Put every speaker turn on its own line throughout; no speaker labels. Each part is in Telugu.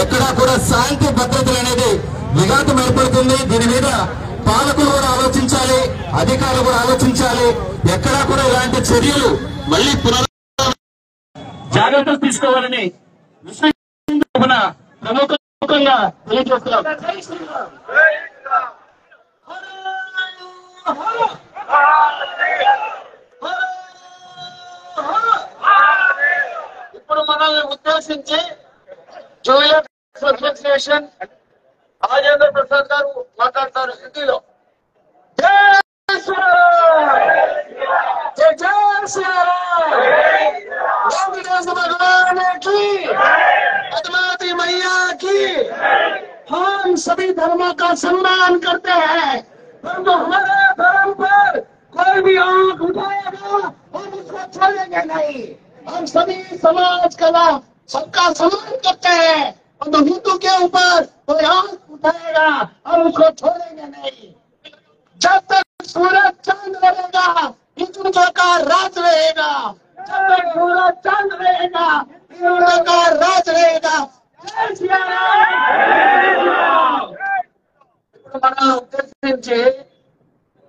ఎక్కడా కూడా శాంతి భద్రతలు అనేది విఘాతం ఏర్పడుతుంది. దీని మీద పాలకులు కూడా ఆలోచించాలి, అధికారులు కూడా ఆలోచించాలి. ఎక్కడా కూడా ఇలాంటి చర్యలు మళ్ళీ జాగ్రత్తలు తీసుకోవాలని ప్రముఖంగా తెలియజేస్తున్నాం. ఇప్పుడు మనల్ని ఉద్దేశించి జ్యువెలర్స్ అసోసియేషన్ రాజేంద్ర ప్రసాద్ గారు మాట్లాడతారు హిందీలో. జై శ్రీరామ్, జై జై శ్రీరామ్, వెంకటేశ్వర भगवान की, पद्मावती मैया की। हम सभी धर्मों का सम्मान करते हैं, परंतु हमारे धर्म पर कोई भी आंख उठाएगा हम उसको छोड़ेंगे नहीं। हम सभी समाज का सबका सम्मान करते हैं, परंतु हिंदू के ऊपर कोई आंख उठाएगा हम उसको छोड़ेंगे नहीं। जब तक सूरज चांद रहेगा हिंदुओं का राज रहेगा, जब तक सूरज चांद रहेगा हिंदुओं का राज रहेगा। जय श्री राम। మన ఉద్దేశించి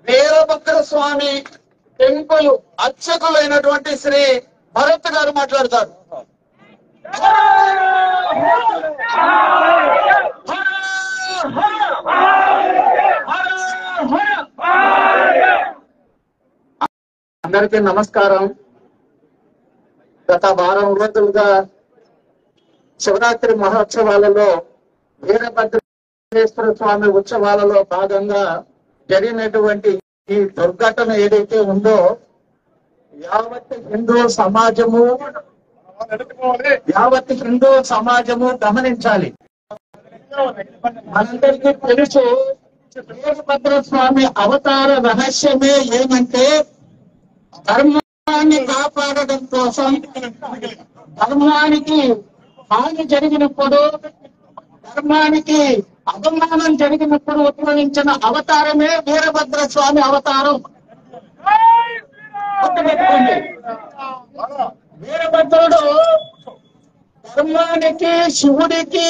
వీరభద్ర స్వామి టెంపుల్ అర్చకులైనటువంటి శ్రీ భరత్ గారు మాట్లాడతారు. అందరికీ నమస్కారం. గత వారం రోజులుగా శివరాత్రి మహోత్సవాలలో వీరభద్రేశ్వర స్వామి ఉత్సవాలలో భాగంగా జరిగినటువంటి ఈ దుర్ఘటన ఏదైతే ఉందో యావత్ హిందూ సమాజము గమనించాలి. మనందరికీ తెలుసు వీరభద్ర స్వామి అవతార రహస్యమే ఏమంటే ధర్మాన్ని కాపాడడం కోసం, ధర్మానికి హాని జరిగినప్పుడు, ధర్మానికి అవమానం జరిగినప్పుడు ఉద్భవించిన అవతారమే వీరభద్ర స్వామి అవతారం. గుర్తుపెట్టుకోండి, వీరభద్రుడు ధర్మానికి, శివుడికి,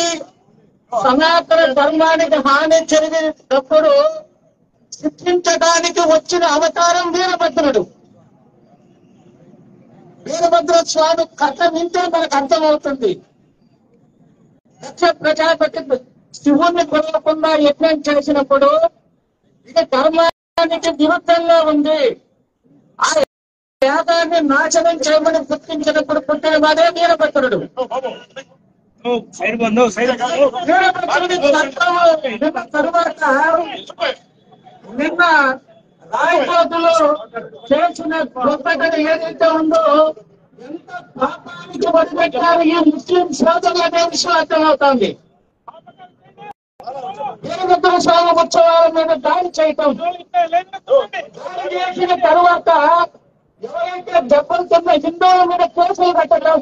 సనాతన ధర్మానికి హాని జరిగినప్పుడు శిక్షించడానికి వచ్చిన అవతారం వీరభద్రుడు. వీరభద్ర స్వామి కథ వింటే మనకు అర్థమవుతుంది. దక్ష ప్రజాపతి శివుణ్ణి కొనకుండా యజ్ఞం చేసినప్పుడు ఇది ధర్మానికి విరుద్ధంగా ఉంది, ఆ యాగాన్ని నాశనం చేయమని గుర్తించినప్పుడు పుట్టిన వాడే వీరభద్రుడు. తరువాత నిన్న రాయకోటలో చేసిన గొప్పతనం ఏదైతే ఉందో ఎంత పాపానికి వదిలిపెట్టారు ఈ ముస్లిం సోదరులు అనే విషయం అర్థమవుతుంది. వీరభద్ర స్వామి ఉత్సవాల మీద దాడి చేయటం, దాడి చేసిన తర్వాత ఎవరైతే దెబ్బలు తిన్న హిందువుల మీద కేసులు కట్టడం,